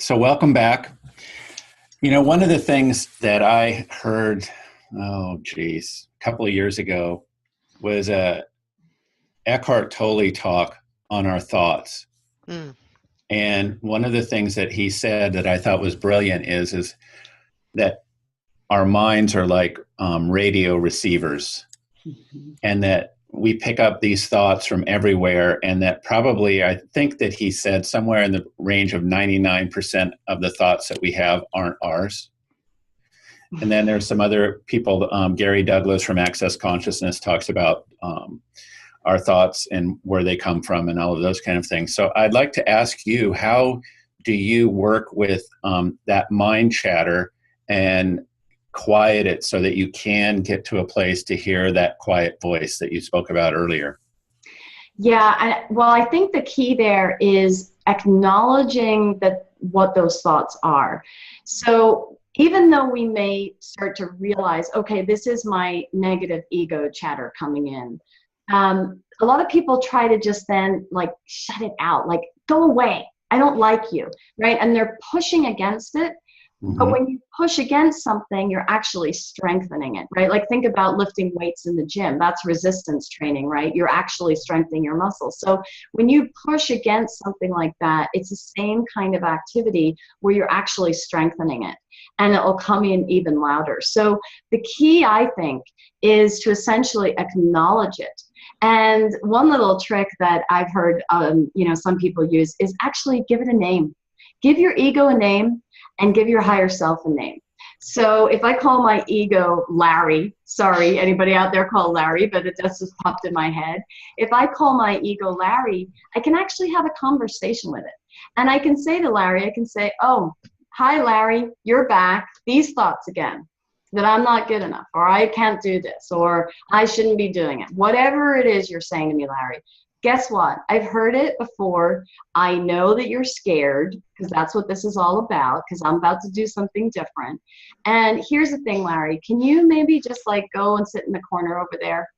So welcome back. One of the things that I heard, a couple of years ago was a Eckhart Tolle talk on our thoughts. Mm. And one of the things that he said that I thought was brilliant is that our minds are like radio receivers, and that we pick up these thoughts from everywhere, and that probably, I think that he said somewhere in the range of 99% of the thoughts that we have aren't ours. And then there's some other people, Gary Douglas from Access Consciousness talks about our thoughts and where they come from and all of those kind of things. So I'd like to ask you, how do you work with that mind chatter and quiet it so that you can get to a place to hear that quiet voice that you spoke about earlier? Yeah, I think the key there is acknowledging what those thoughts are. So even though we may start to realize, okay, this is my negative ego chatter coming in, a lot of people try to just then like shut it out, like go away, I don't like you, right? And they're pushing against it. But when you push against something, you're actually strengthening it, right? Like think about lifting weights in the gym. That's resistance training, right? You're actually strengthening your muscles. So when you push against something like that, it's the same kind of activity where you're actually strengthening it, and it will come in even louder. So the key, I think, is to essentially acknowledge it. And one little trick that I've heard, some people use is actually give it a name. Give your ego a name and give your higher self a name. So if I call my ego Larry, sorry, anybody out there call Larry, but it just popped in my head. If I call my ego Larry, I can actually have a conversation with it. And I can say to Larry, I can say, oh, hi, Larry, you're back. These thoughts again, that I'm not good enough, or I can't do this, or I shouldn't be doing it. Whatever it is you're saying to me, Larry. Guess what? I've heard it before. I know that you're scared, because that's what this is all about, because I'm about to do something different. And here's the thing, Larry, can you maybe just like go and sit in the corner over there?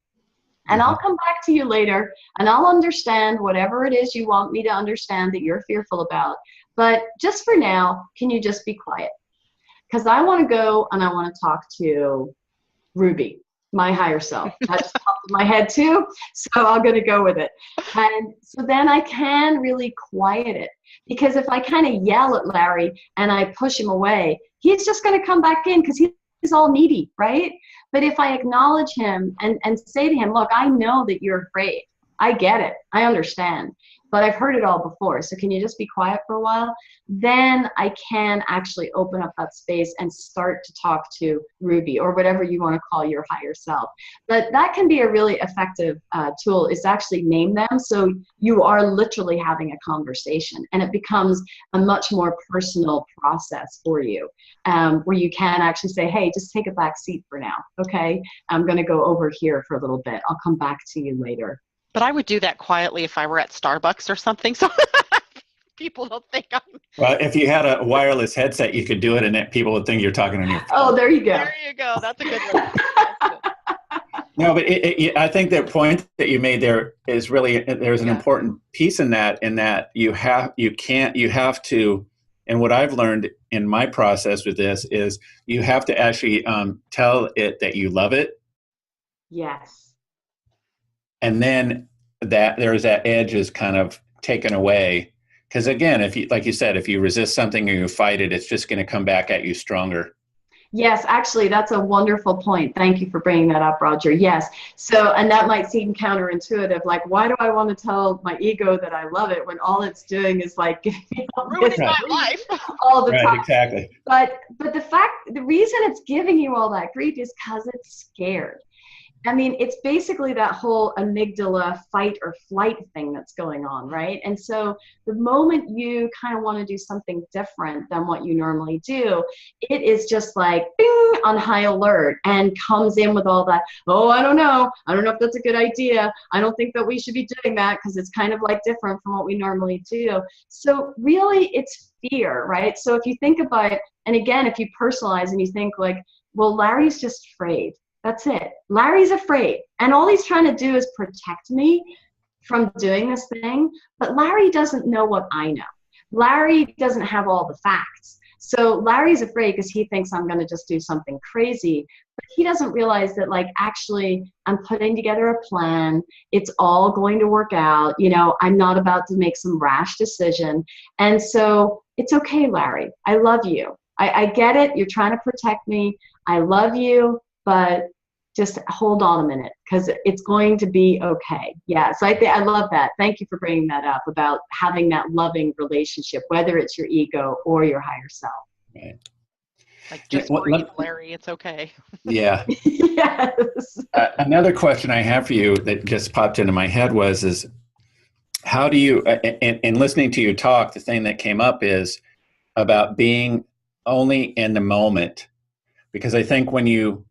And I'll come back to you later, and I'll understand whatever it is you want me to understand that you're fearful about. But just for now, can you just be quiet? Because I want to go and I want to talk to Ruby, my higher self. That just popped in my head too, so I'm going to go with it. And so then I can really quiet it, because if I kind of yell at Larry and I push him away, he's just going to come back in because he's all needy, right? But if I acknowledge him and say to him, look, I know that you're afraid. I get it. I understand. But I've heard it all before, so can you just be quiet for a while? Then I can actually open up that space and start to talk to Ruby, or whatever you want to call your higher self. But that can be a really effective tool, is to actually name them, so you are literally having a conversation, and it becomes a much more personal process for you, where you can actually say, hey, just take a back seat for now, okay? I'm going to go over here for a little bit. I'll come back to you later. But I would do that quietly if I were at Starbucks or something, so people don't think I'm... Well, if you had a wireless headset, you could do it, and people would think you're talking on your phone. Oh, there you go. There you go. That's a good one. No, but I think the point that you made there is really, there's an important piece in that you have to, and what I've learned in my process with this is you have to actually tell it that you love it. Yes. And then that there's that edge is kind of taken away. Because again, if you, like you said, if you resist something or you fight it, it's just going to come back at you stronger. Yes, actually, that's a wonderful point. Thank you for bringing that up, Roger. Yes. So, and that might seem counterintuitive. Like, why do I want to tell my ego that I love it when all it's doing is like giving me ruining my life all the time? Exactly. But the reason it's giving you all that grief is because it's scared. I mean, it's basically that whole amygdala fight or flight thing that's going on, right? And so the moment you kind of want to do something different than what you normally do, it is just like, bing, on high alert, and comes in with all that, oh, I don't know if that's a good idea. I don't think that we should be doing that because it's kind of like different from what we normally do. So really, it's fear, right? So if you think about it, and again, if you personalize and you think like, well, Larry's just afraid. That's it. Larry's afraid. And all he's trying to do is protect me from doing this thing. But Larry doesn't know what I know. Larry doesn't have all the facts. So Larry's afraid because he thinks I'm going to just do something crazy, but he doesn't realize that, like, actually I'm putting together a plan. It's all going to work out. You know, I'm not about to make some rash decision. And so it's okay, Larry. I love you. I get it. You're trying to protect me. I love you, but just hold on a minute, because it's going to be okay. Yeah, so I love that. Thank you for bringing that up about having that loving relationship, whether it's your ego or your higher self. Right. Like, just breathe, Larry. It's okay. Yeah. Yes. Another question I have for you that just popped into my head is how do you, in listening to you talk, the thing that came up is about being only in the moment. Because I think when you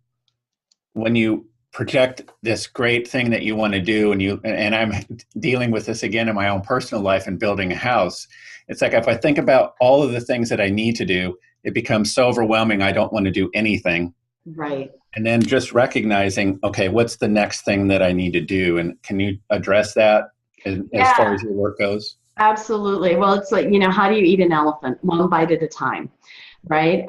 project this great thing that you want to do, and I'm dealing with this again in my own personal life and building a house, it's like if I think about all of the things that I need to do, it becomes so overwhelming I don't want to do anything. Right. And then just recognizing, okay, what's the next thing that I need to do? And can you address that as far as your work goes? Absolutely. Well, it's like, how do you eat an elephant? One bite at a time, right?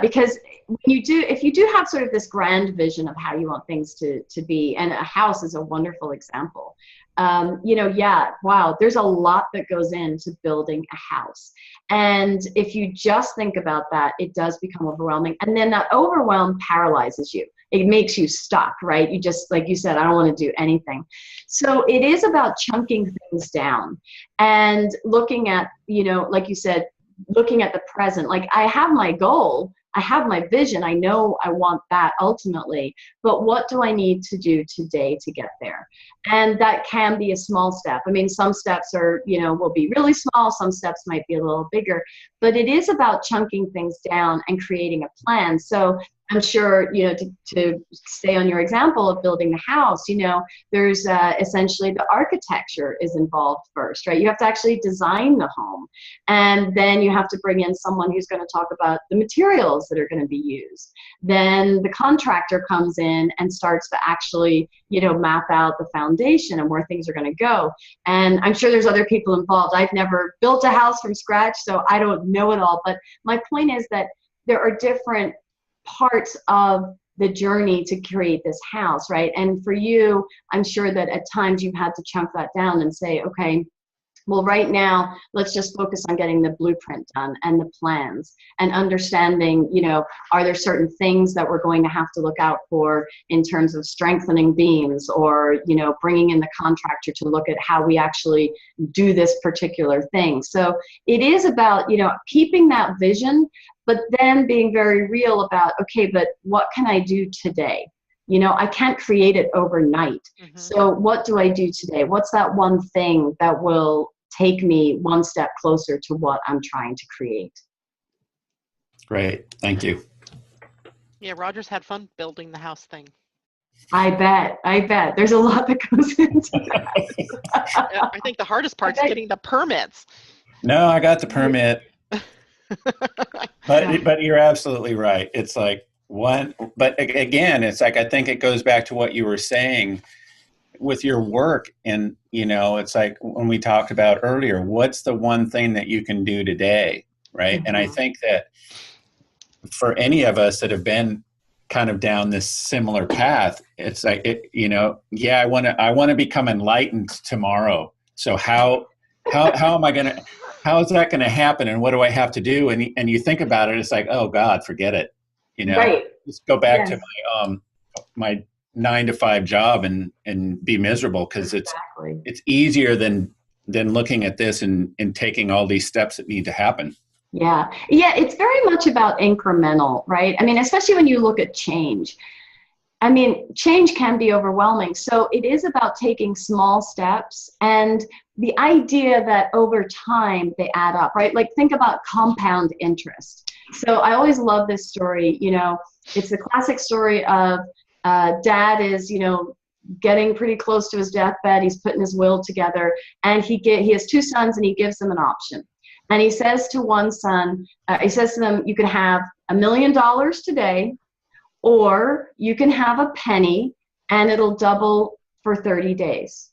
Because if you do have sort of this grand vision of how you want things to be, and a house is a wonderful example. Wow, there's a lot that goes into building a house. And if you just think about that, it does become overwhelming. And then that overwhelm paralyzes you. It makes you stuck, right? You just, like you said, I don't want to do anything. So it is about chunking things down and looking at, like you said, looking at the present. Like, I have my goal, I have my vision, I know I want that ultimately, but what do I need to do today to get there? And that can be a small step. I mean, some steps are, will be really small, some steps might be a little bigger, but it is about chunking things down and creating a plan. So I'm sure, to stay on your example of building the house, there's essentially the architecture is involved first, right? You have to actually design the home. And then you have to bring in someone who's going to talk about the materials that are going to be used. Then the contractor comes in and starts to actually, map out the foundation and where things are going to go. And I'm sure there's other people involved. I've never built a house from scratch, so I don't know it all. But my point is that there are different parts of the journey to create this house, right? And for you, I'm sure that at times you've had to chunk that down and say, okay, well, right now, let's just focus on getting the blueprint done and the plans and understanding, are there certain things that we're going to have to look out for in terms of strengthening beams, or, bringing in the contractor to look at how we actually do this particular thing. So it is about, keeping that vision, but then being very real about, okay, but what can I do today? I can't create it overnight. Mm-hmm. So what do I do today? What's that one thing that will take me one step closer to what I'm trying to create? Great. Thank you. Yeah, Roger's had fun building the house thing. I bet. There's a lot that goes into that. I think the hardest part is getting the permits. No, I got the permit. But you're absolutely right. It's like but again, it's like, I think it goes back to what you were saying with your work. And, it's like when we talked about earlier, what's the one thing that you can do today? Right. Mm-hmm. And I think that for any of us that have been kind of down this similar path, it's like, I want to become enlightened tomorrow. So how am I going to, how is that going to happen? And what do I have to do? And you think about it, it's like, oh God, forget it. Right. Just go back to my 9-to-5 job and be miserable, because it's easier than looking at this and taking all these steps that need to happen. Yeah, it's very much about incremental, right? I mean, especially when you look at change. I mean, change can be overwhelming. So it is about taking small steps, and the idea that over time they add up, right? Like, think about compound interest. So I always love this story. It's the classic story of dad is, getting pretty close to his deathbed. He's putting his will together, and he has 2 sons, and he gives them an option. And he says to one son, he says to them, you can have $1 million today, or you can have a penny and it'll double for 30 days.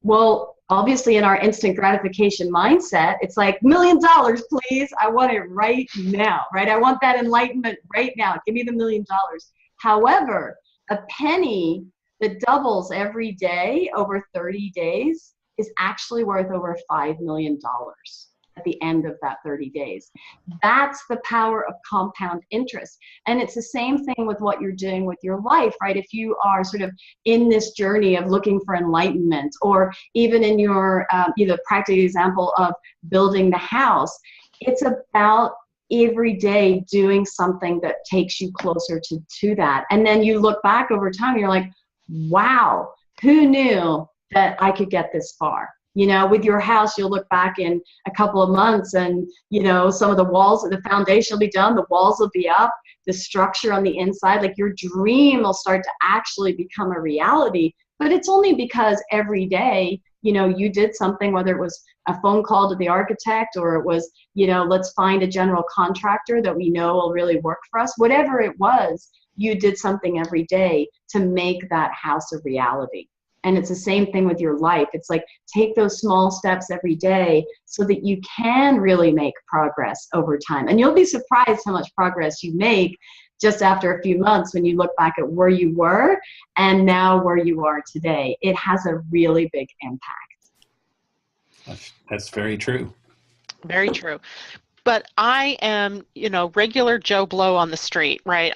Well, obviously in our instant gratification mindset, it's like, $1 million, please. I want it right now, right? I want that enlightenment right now. Give me the $1 million. However, a penny that doubles every day over 30 days is actually worth over $5 million at the end of that 30 days. That's the power of compound interest. And it's the same thing with what you're doing with your life, right? If you are sort of in this journey of looking for enlightenment, or even in your practical example of building the house, it's about every day doing something that takes you closer to that. And then you look back over time, and you're like, wow, who knew that I could get this far? You know, with your house, you'll look back in a couple of months and, you know, some of the walls, the foundation will be done, the walls will be up, the structure on the inside, like your dream will start to actually become a reality. But it's only because every day, you know, you did something, whether it was a phone call to the architect, or it was, you know, let's find a general contractor that we know will really work for us. Whatever it was, you did something every day to make that house a reality. And it's the same thing with your life. It's like, take those small steps every day so that you can really make progress over time. And you'll be surprised how much progress you make just after a few months when you look back at where you were and now where you are today. It has a really big impact. That's very true. Very true. But I am, you know, regular Joe Blow on the street, right?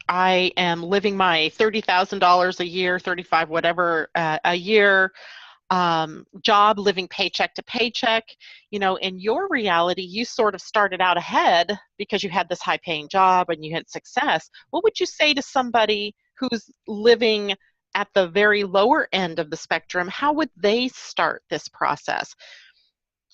I am living my $30,000 a year, 35, whatever, a year job, living paycheck to paycheck. You know, in your reality, you sort of started out ahead because you had this high paying job and you had success. What would you say to somebody who's living at the very lower end of the spectrum? How would they start this process?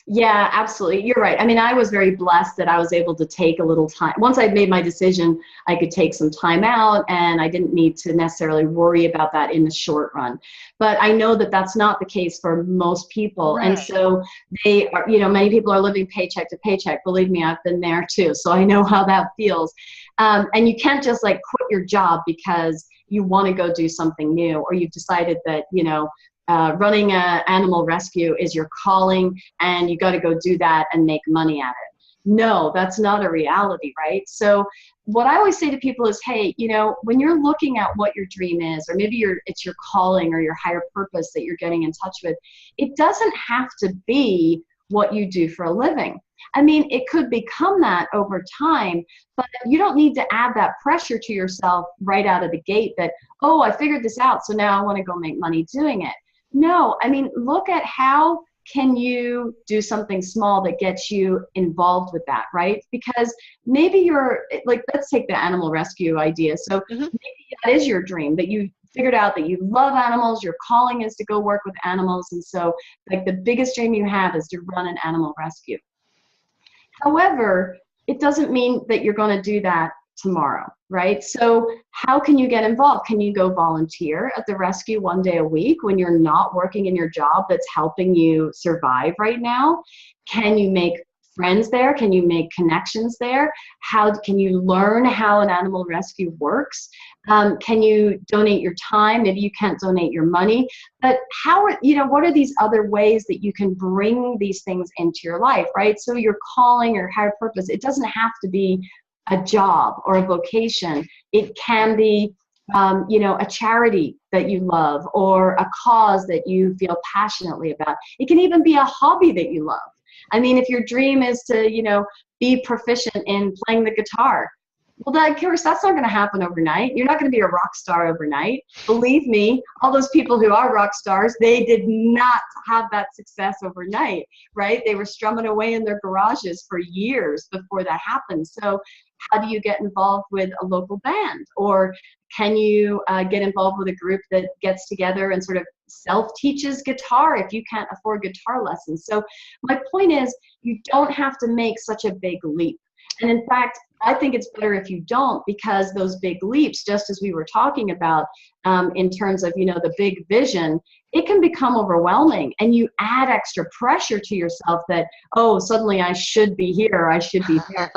Yeah, absolutely. You're right. I mean, I was very blessed that I was able to take a little time. Once I made my decision, I could take some time out, and I didn't need to necessarily worry about that in the short run. But I know that that's not the case for most people. Right. And so they are, you know, many people are living paycheck to paycheck. Believe me, I've been there too. So I know how that feels. And you can't just like quit your job because you want to go do something new, or you've decided that, you know, running an animal rescue is your calling and you got to go do that and make money at it. No, that's not a reality, right? So what I always say to people is, hey, you know, when you're looking at what your dream is, or maybe it's your calling or your higher purpose that you're getting in touch with, it doesn't have to be what you do for a living. I mean, it could become that over time, but you don't need to add that pressure to yourself right out of the gate that, oh, I figured this out, so now I want to go make money doing it. No, I mean, look at how can you do something small that gets you involved with that, right? Because maybe you're, like, let's take the animal rescue idea. So maybe that is your dream, that you figured out that you love animals, your calling is to go work with animals. And so, like, the biggest dream you have is to run an animal rescue. However, it doesn't mean that you're going to do that tomorrow, right? So how can you get involved? Can you go volunteer at the rescue one day a week when you're not working in your job that's helping you survive right now? Can you make friends there? Can you make connections there? How can you learn how an animal rescue works? Can you donate your time? Maybe you can't donate your money, but how, you know, what are these other ways that you can bring these things into your life, right? So your calling or higher purpose, it doesn't have to be a job or a vocation. It can be, you know, a charity that you love, or a cause that you feel passionately about. It can even be a hobby that you love. I mean, if your dream is to, you know, be proficient in playing the guitar, well, of course, that's not going to happen overnight. You're not going to be a rock star overnight. Believe me, all those people who are rock stars, they did not have that success overnight, right? They were strumming away in their garages for years before that happened. So how do you get involved with a local band? Or can you get involved with a group that gets together and sort of self-teaches guitar if you can't afford guitar lessons? So my point is, you don't have to make such a big leap. And in fact, I think it's better if you don't, because those big leaps, just as we were talking about in terms of, you know, the big vision, it can become overwhelming, and you add extra pressure to yourself that, oh, suddenly I should be here, I should be there.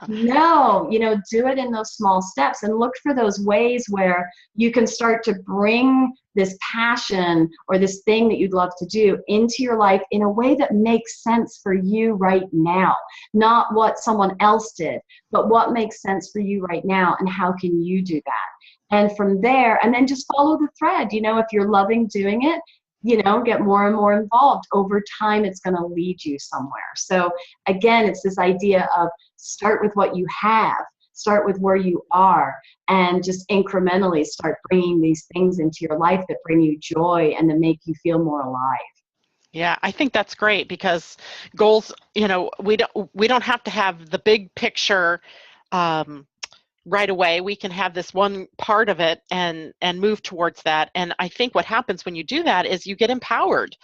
No, do it in those small steps and look for those ways where you can start to bring this passion or this thing that you'd love to do into your life in a way that makes sense for you right now. Not what someone else did, but what makes sense for you right now, and how can you do that? And from there, and then just follow the thread. If you're loving doing it, get more and more involved. Over time, it's going to lead you somewhere. So again, it's this idea of start with what you have, start with where you are, and just incrementally start bringing these things into your life that bring you joy and that make you feel more alive. Yeah, I think that's great, because goals, we don't have to have the big picture right away. We can have this one part of it and move towards that. And I think what happens when you do that is you get empowered,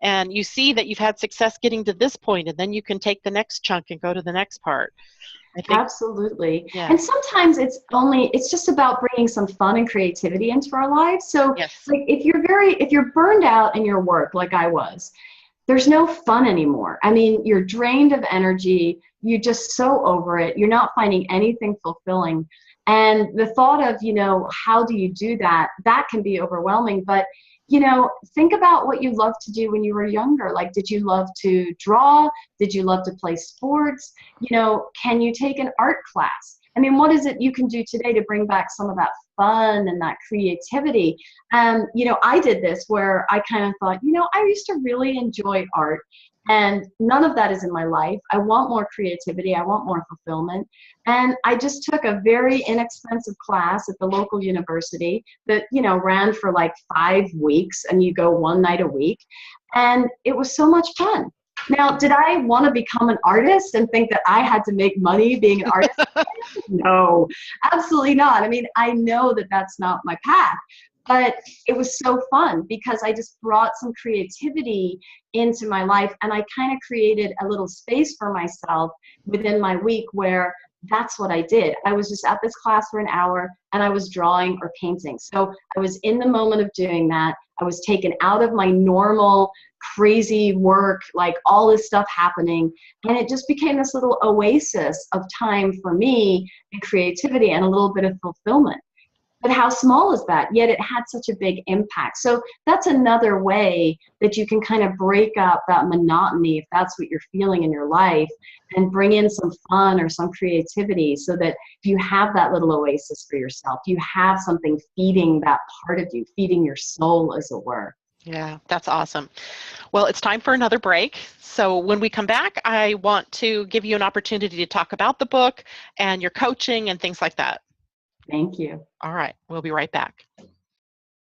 and you see that you've had success getting to this point, and then you can take the next chunk and go to the next part. I think, absolutely. yeah. And sometimes it's just about bringing some fun and creativity into our lives. So yes. like if you're burned out in your work, like I was, there's no fun anymore. I mean, you're drained of energy. You're just so over it. You're not finding anything fulfilling. And the thought of, how do you do that? That can be overwhelming. But, think about what you loved to do when you were younger. Like, did you love to draw? Did you love to play sports? Can you take an art class? I mean, what is it you can do today to bring back some of that fun and that creativity? I did this where I kind of thought, I used to really enjoy art, and none of that is in my life. I want more creativity. I want more fulfillment. And I just took a very inexpensive class at the local university that, ran for like 5 weeks, and you go one night a week. And it was so much fun. Now, did I want to become an artist and think that I had to make money being an artist? No, absolutely not. I mean, I know that that's not my path, but it was so fun because I just brought some creativity into my life, and I kind of created a little space for myself within my week where that's what I did. I was just at this class for an hour, and I was drawing or painting. So I was in the moment of doing that. I was taken out of my normal crazy work, like all this stuff happening. And it just became this little oasis of time for me and creativity and a little bit of fulfillment. But how small is that? Yet it had such a big impact. So that's another way that you can kind of break up that monotony, if that's what you're feeling in your life, and bring in some fun or some creativity so that you have that little oasis for yourself. You have something feeding that part of you, feeding your soul, as it were. Yeah, that's awesome. Well, it's time for another break. So when we come back, I want to give you an opportunity to talk about the book and your coaching and things like that. Thank you. All right, we'll be right back.